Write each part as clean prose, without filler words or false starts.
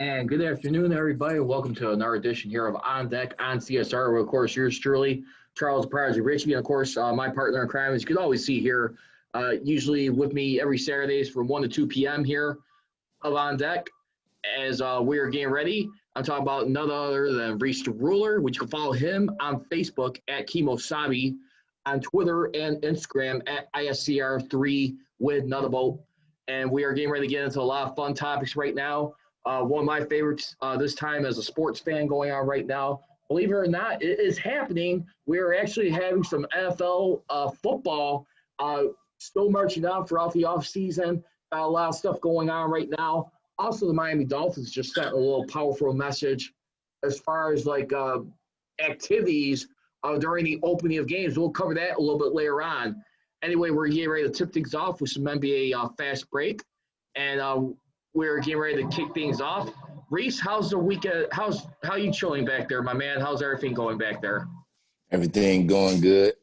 And good afternoon, everybody. Welcome to another edition here of On Deck on CSR. Of course, yours truly, Charles Prodigy Richey, and of course, my partner in crime, as you can always see here, usually with me every Saturdays from 1 to 2 p.m. here of On Deck. As we are getting ready, I'm talking about none other than Riis Tha Ruler, which you can follow him on Facebook at Kimosabi, on Twitter and Instagram at ISCR3 with Nutable. And we are getting ready to get into a lot of fun topics right now. One of my favorites this time as a sports fan going on right now. Believe it or not, it is happening. We're actually having some NFL football still marching on throughout the offseason. Got a lot of stuff going on right now. Also, the Miami Dolphins just sent a little powerful message as far as like activities during the opening of games. We'll cover that a little bit later on. Anyway, we're getting ready to tip things off with some NBA fast break. And we're getting ready to kick things off. Riis, how's the weekend? How you chilling back there, my man? How's everything going back there? Everything going good.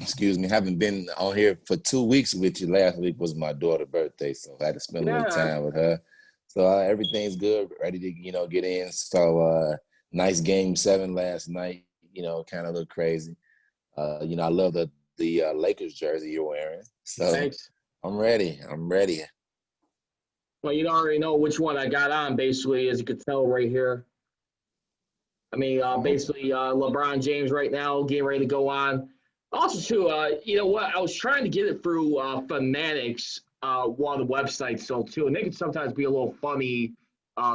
Excuse me. Haven't been on here for 2 weeks with you. Last week was my daughter's birthday, so I had to spend a little time with her. So everything's good. Ready to get in. So nice game 7 last night. Kind of look crazy. I love the Lakers jersey you're wearing. So Thanks. I'm ready. Well, you already know which one I got on, basically, as you could tell right here. I mean, basically, LeBron James right now getting ready to go on. Also, too, you know what? I was trying to get it through Fanatics, one of the websites, so too, and they can sometimes be a little funny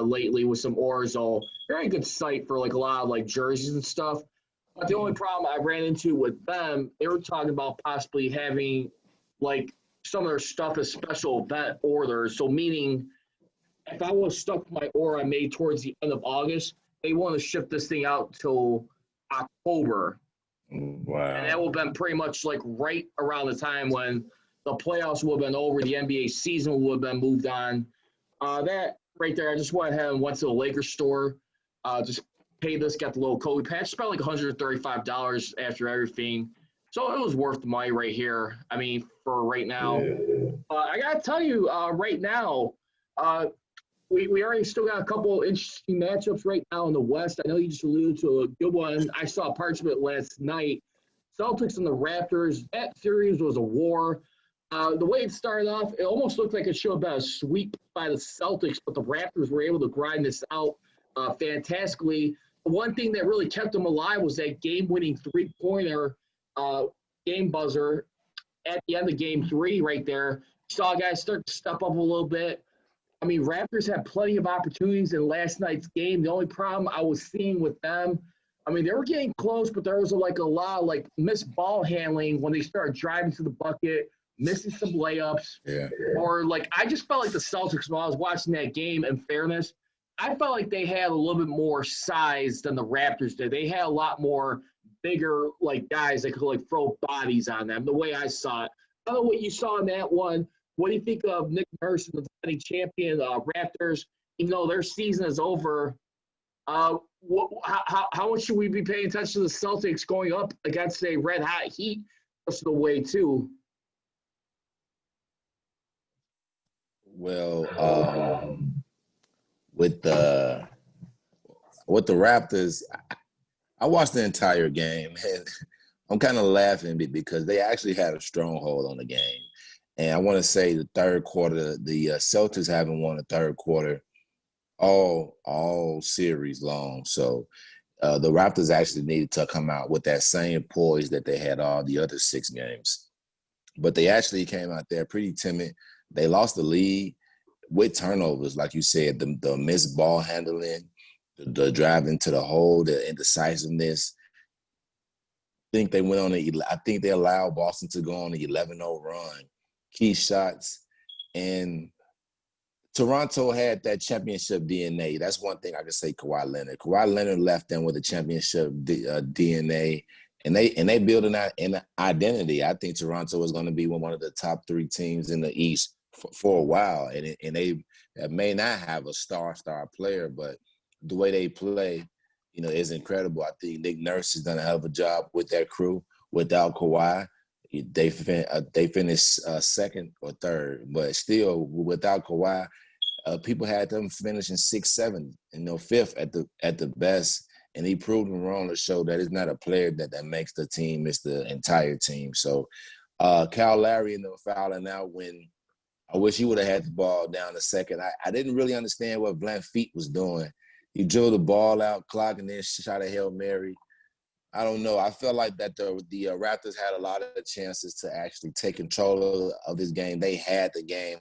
lately with some Orzo. Very good site for like a lot of like jerseys and stuff. But the only problem I ran into with them, they were talking about possibly having like some of their stuff as special event orders. So meaning if I was stuck with my order I made towards the end of August, they want to ship this thing out till October. Wow. And that would have been pretty much like right around the time when the playoffs would have been over, the NBA season would have been moved on. That right there, I just went ahead and went to the Lakers store, just paid this, got the little Kobe patch, spent like $135 after everything. So it was worth the money right here. I mean, for right now. Yeah. I got to tell you, right now, we already still got a couple interesting matchups right now in the West. I know you just alluded to a good one. I saw parts of it last night. Celtics and the Raptors. That series was a war. The way it started off, it almost looked like it should have been a sweep by the Celtics, but the Raptors were able to grind this out fantastically. One thing that really kept them alive was that game-winning three-pointer game buzzer at the end of game 3 right there. Saw guys start to step up a little bit. I mean, Raptors had plenty of opportunities in last night's game. The only problem I was seeing with them, I mean, they were getting close, but there was a lot of missed ball handling when they started driving to the bucket, missing some layups. Yeah. Or I just felt like the Celtics, when I was watching that game, in fairness, I felt like they had a little bit more size than the Raptors did. They had a lot more bigger guys that could throw bodies on them, the way I saw it. I don't know what you saw in that one. What do you think of Nick Nurse and the defending champion Raptors? Even though their season is over, how much should we be paying attention to the Celtics going up against a red-hot Heat most of the way, too? Well, with the Raptors, I watched the entire game, and I'm kind of laughing because they actually had a stronghold on the game. And I want to say the third quarter, the Celtics haven't won the third quarter all series long. So the Raptors actually needed to come out with that same poise that they had all the other 6 games. But they actually came out there pretty timid. They lost the lead with turnovers, like you said, the missed ball handling, the driving to the hole, the indecisiveness. I think they allowed Boston to go on an 11-0 run. Key shots, and Toronto had that championship DNA. That's one thing I can say. Kawhi Leonard left them with a championship DNA, and they built an identity. I think Toronto is going to be one of the top 3 teams in the East for a while, and they may not have a star player, but the way they play, is incredible. I think Nick Nurse has done a hell of a job with that crew. Without Kawhi, they finished second or third, but still without Kawhi, people had them finishing 6th, 7th, 5th at the best. And he proved them wrong to show that it's not a player that makes the team, it's the entire team. So Kyle Lowry ended up fouling out when I wish he would have had the ball down a second. I didn't really understand what Blanc Feet was doing. He drilled the ball out, clock, and then shot a Hail Mary. I don't know. I felt like that the Raptors had a lot of chances to actually take control of this game. They had the game.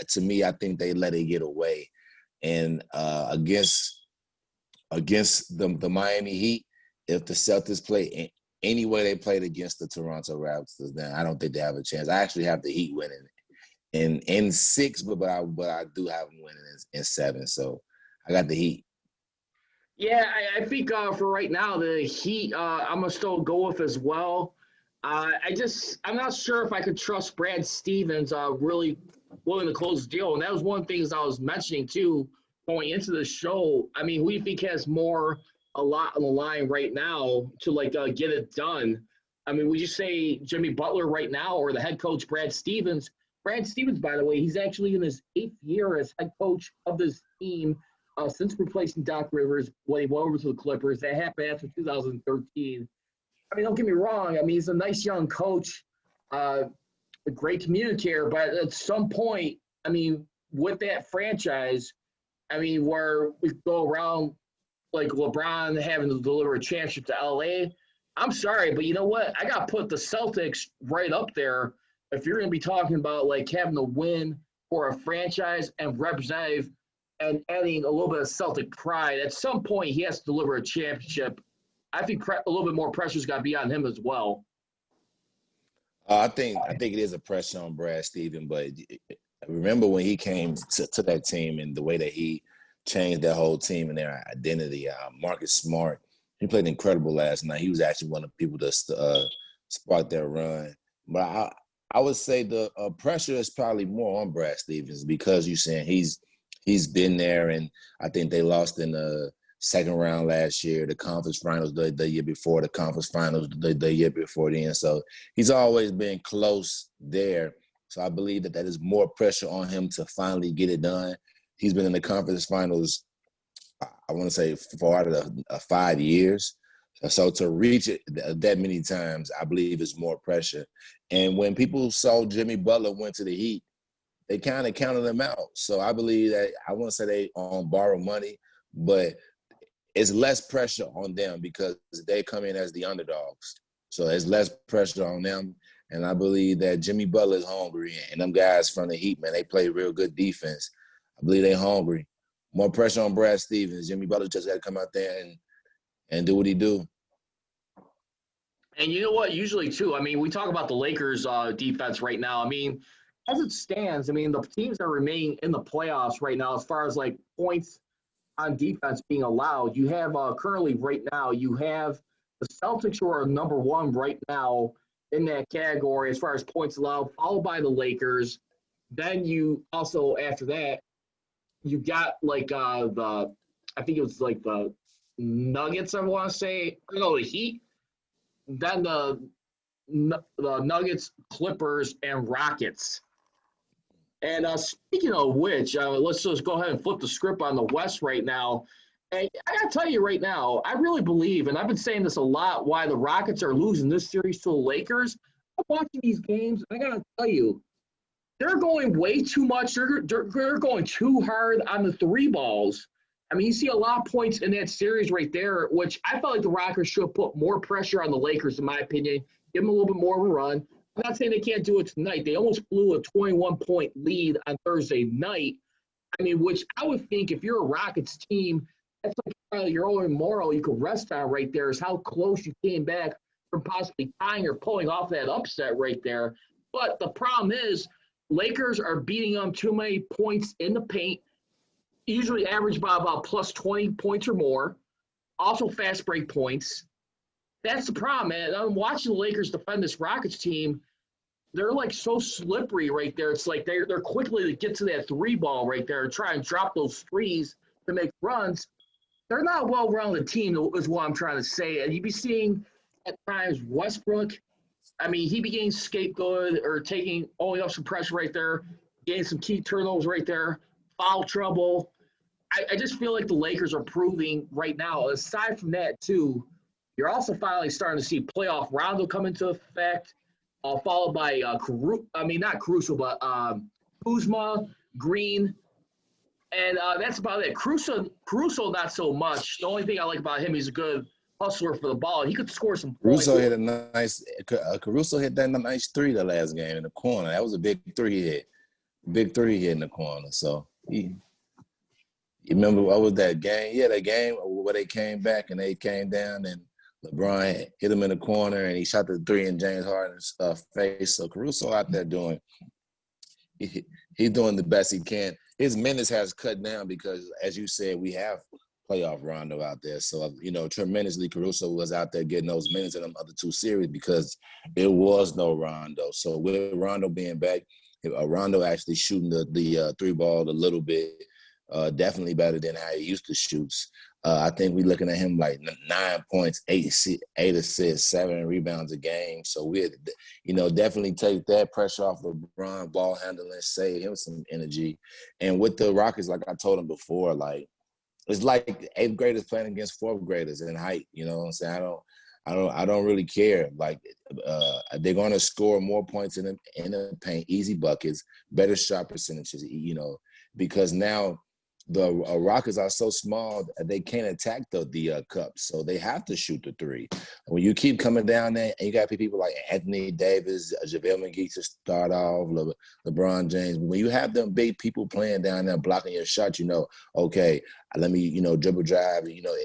To me, I think they let it get away. And against the Miami Heat, if the Celtics play any way they played against the Toronto Raptors, then I don't think they have a chance. I actually have the Heat winning in 6, but I do have them winning in 7. So I got the Heat. Yeah, I think for right now, the Heat, I'm going to still go with as well. I'm not sure if I could trust Brad Stevens really willing to close the deal. And that was one of the things I was mentioning, too, going into the show. I mean, who do you think has a lot on the line right now to, get it done? I mean, would you say Jimmy Butler right now or the head coach Brad Stevens? Brad Stevens, by the way, he's actually in his 8th year as head coach of this team. Since replacing Doc Rivers when he went over to the Clippers. That happened after 2013. I mean, don't get me wrong. I mean, he's a nice young coach, a great communicator, but at some point, I mean, with that franchise, I mean, where we go around like LeBron having to deliver a championship to LA, I'm sorry, but you know what? I got to put the Celtics right up there if you're going to be talking about having a win for a franchise and representative and adding a little bit of Celtic pride. At some point, he has to deliver a championship. I think a little bit more pressure's got to be on him as well. I think it is a pressure on Brad Stevens, but remember when he came to that team and the way that he changed that whole team and their identity. Marcus Smart, he played incredible last night. He was actually one of the people that sparked their run. But I would say the pressure is probably more on Brad Stevens because you're saying he's been there, and I think they lost in the second round last year, the conference finals the year before, the conference finals the year before then. So he's always been close there. So I believe that is more pressure on him to finally get it done. He's been in the conference finals, I want to say 4 out of 5 years. So to reach it that many times, I believe is more pressure. And when people saw Jimmy Butler went to the Heat, they kind of counted them out. So I believe that I won't say they on borrowed money, but it's less pressure on them because they come in as the underdogs. So there's less pressure on them. And I believe that Jimmy Butler is hungry. And them guys from the Heat, man, they play real good defense. I believe they're hungry. More pressure on Brad Stevens. Jimmy Butler just got to come out there and do what he do. And you know what? Usually, too, I mean, we talk about the Lakers' defense right now. I mean, as it stands, I mean, the teams that remain in the playoffs right now, as far as points on defense being allowed, you have currently right now, you have the Celtics who are number 1 right now in that category as far as points allowed, followed by the Lakers. Then you also, after that, you got I think it was the Nuggets, I want to say, no, the Heat. Then the Nuggets, Clippers, and Rockets. And speaking of which, let's just go ahead and flip the script on the West right now. And I got to tell you right now, I really believe, and I've been saying this a lot, why the Rockets are losing this series to the Lakers. I'm watching these games, and I got to tell you, they're going way too much. They're going too hard on the 3 balls. I mean, you see a lot of points in that series right there, which I felt like the Rockets should have put more pressure on the Lakers, in my opinion, give them a little bit more of a run. I'm not saying they can't do it tonight. They almost blew a 21-point lead on Thursday night. I mean, which I would think if you're a Rockets team, that's your only moral you can rest on right there is how close you came back from possibly tying or pulling off that upset right there. But the problem is Lakers are beating them too many points in the paint, usually average by about plus 20 points or more, also fast break points. That's the problem, man. I'm watching the Lakers defend this Rockets team. They're so slippery right there. It's like they're quickly to get to that 3 ball right there and try and drop those threes to make runs. They're not a well-rounded team is what I'm trying to say. And you'd be seeing at times Westbrook, I mean, he be getting scapegoated or taking only up some pressure right there, getting some key turnovers right there. foul trouble. I just feel like the Lakers are proving right now. Aside from that, too, you're also finally starting to see playoff Rondo come into effect, followed by not Caruso, but Kuzma, Green, and that's about it. Caruso, not so much. The only thing I like about him, he's a good hustler for the ball. He could score some points. Caruso hit that nice three the last game in the corner. That was a big three he hit. Big three hit in the corner. So you remember what was that game? Yeah, that game where they came back and they came down and LeBron hit him in the corner and he shot the three in James Harden's face. So Caruso out there he's doing the best he can. His minutes has cut down because, as you said, we have playoff Rondo out there. So, tremendously Caruso was out there getting those minutes in them other two series because it was no Rondo. So with Rondo being back, Rondo actually shooting the three ball a little bit, definitely better than how he used to shoot. I think we're looking at him like 9 points, 8 assists, 7 rebounds a game. So we, definitely take that pressure off LeBron, ball handling, save him some energy. And with the Rockets, like I told him before, like it's like 8th graders playing against 4th graders in height. You know what I'm saying? I don't really care. Like they're going to score more points in the paint, easy buckets, better shot percentages. Because now the Rockets are so small they can't attack the cup, so they have to shoot the three. When you keep coming down there, and you got people like Anthony Davis, JaVale McGee to start off, LeBron James. When you have them big people playing down there blocking your shot, okay, let me dribble drive.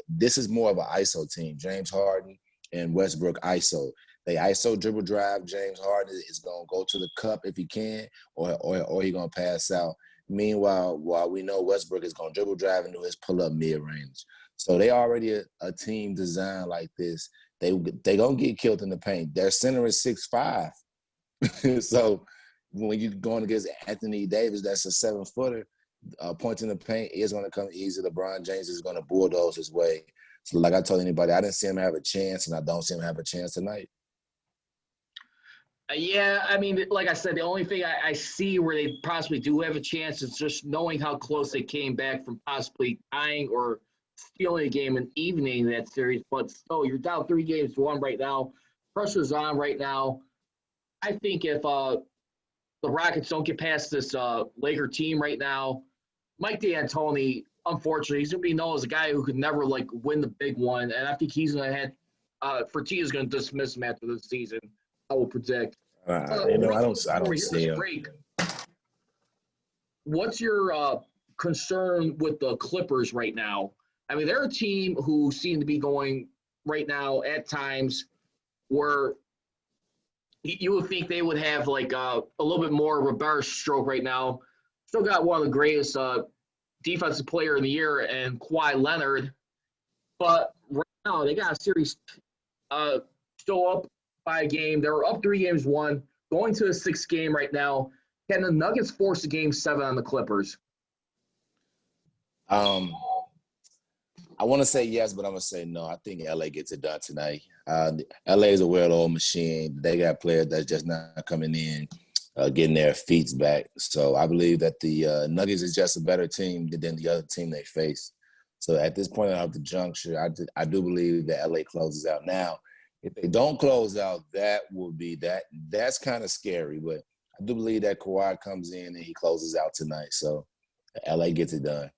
This is more of an ISO team. James Harden and Westbrook ISO. They ISO dribble drive. James Harden is gonna go to the cup if he can, or he gonna pass out. Meanwhile, while we know Westbrook is going to dribble drive and do his pull-up mid-range. So they already a team designed like this. They going to get killed in the paint. Their center is 6'5". So when you're going against Anthony Davis, that's a 7-footer, points in the paint is going to come easy. LeBron James is going to bulldoze his way. So like I told anybody, I didn't see him have a chance, and I don't see him have a chance tonight. Yeah, I mean, like I said, the only thing I see where they possibly do have a chance is just knowing how close they came back from possibly tying or stealing a game and evening that series. But still, you're down 3-1 right now. Pressure's on right now. I think if the Rockets don't get past this Laker team right now, Mike D'Antoni, unfortunately, he's going to be known as a guy who could never, win the big one. And I think he's going to have Fertitta is going to dismiss him after this season. I will predict. I don't see him. What's your concern with the Clippers right now? I mean, they're a team who seem to be going right now at times where you would think they would have a little bit more of a better stroke right now. Still got one of the greatest defensive player in the year and Kawhi Leonard, but right now they got a series still up by a game. They were up 3-1, going to a 6th game right now. Can the Nuggets force a Game 7 on the Clippers? I want to say yes, but I'm going to say no. I think LA gets it done tonight. LA is a well-oiled machine. They got players that's just not coming in, getting their feet back. So I believe that the Nuggets is just a better team than the other team they face. So at this point of the juncture, I do believe that LA closes out. Now, if they don't close out, that's kind of scary. But I do believe that Kawhi comes in and he closes out tonight. So LA gets it done.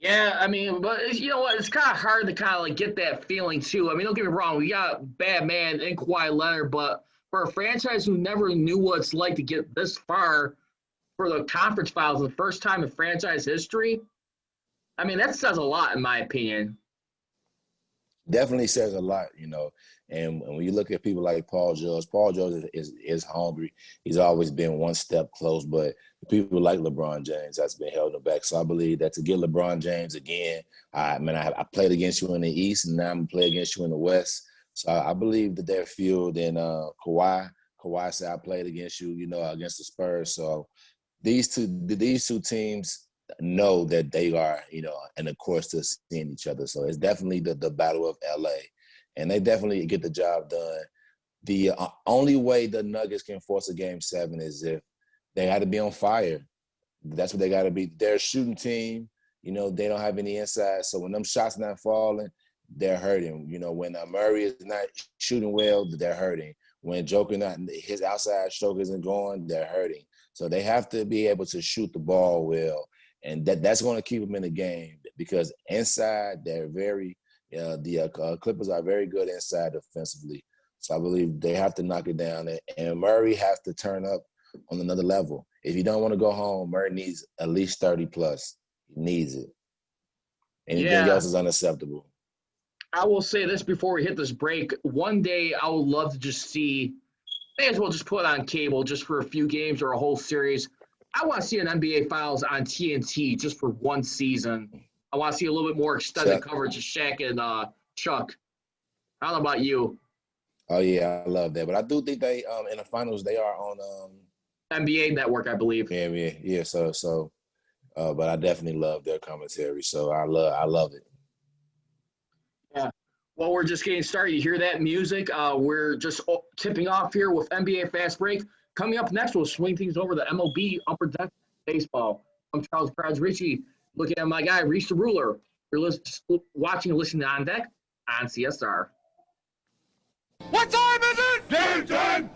Yeah, I mean, but you know what? It's kind of hard to get that feeling too. I mean, don't get me wrong. We got bad man and Kawhi Leonard, but for a franchise who never knew what it's like to get this far for the conference finals the first time in franchise history, I mean, that says a lot in my opinion. Definitely says a lot, And when you look at people like Paul George is hungry. He's always been one step close, but people like LeBron James that's been held back. So I believe that to get LeBron James again, I played against you in the East, and now I'm going to play against you in the West. So I believe that they're fueled in Kawhi. Kawhi said I played against you, against the Spurs. So these two teams know that they are, in the course to seeing each other. So it's definitely the battle of LA, and they definitely get the job done. The only way the Nuggets can force a Game 7 is if they had to be on fire. That's what they got to be. They're a shooting team. You know, they don't have any inside. So when them shots not falling, they're hurting. You know, when Murray is not shooting well, they're hurting. When Joker his outside stroke isn't going, they're hurting. So they have to be able to shoot the ball well, and that's going to keep them in the game because inside they're very. The Clippers are very good inside defensively. So I believe they have to knock it down, and Murray has to turn up on another level. If you don't want to go home, Murray needs at least 30 plus. He needs it. Anything else is unacceptable. I will say this before we hit this break. One day I would love to just see, may as well just put it on cable just for a few games or a whole series. I want to see an NBA Finals on TNT just for one season. I want to see a little bit more extended coverage of Shaq and Chuck. I don't know about you. Oh, yeah, I love that. But I do think they in the finals, they are on NBA Network, I believe. Yeah. So, but I definitely love their commentary. So I love it. Yeah. Well, we're just getting started. You hear that music? We're just tipping off here with NBA Fast Break. Coming up next, we'll swing things over to MLB Upper Deck Baseball. I'm Charles Prodigy Richey, looking at my guy, Riis Tha Ruler. You're watching and listening to On Deck on CSR. What time is it? Game time!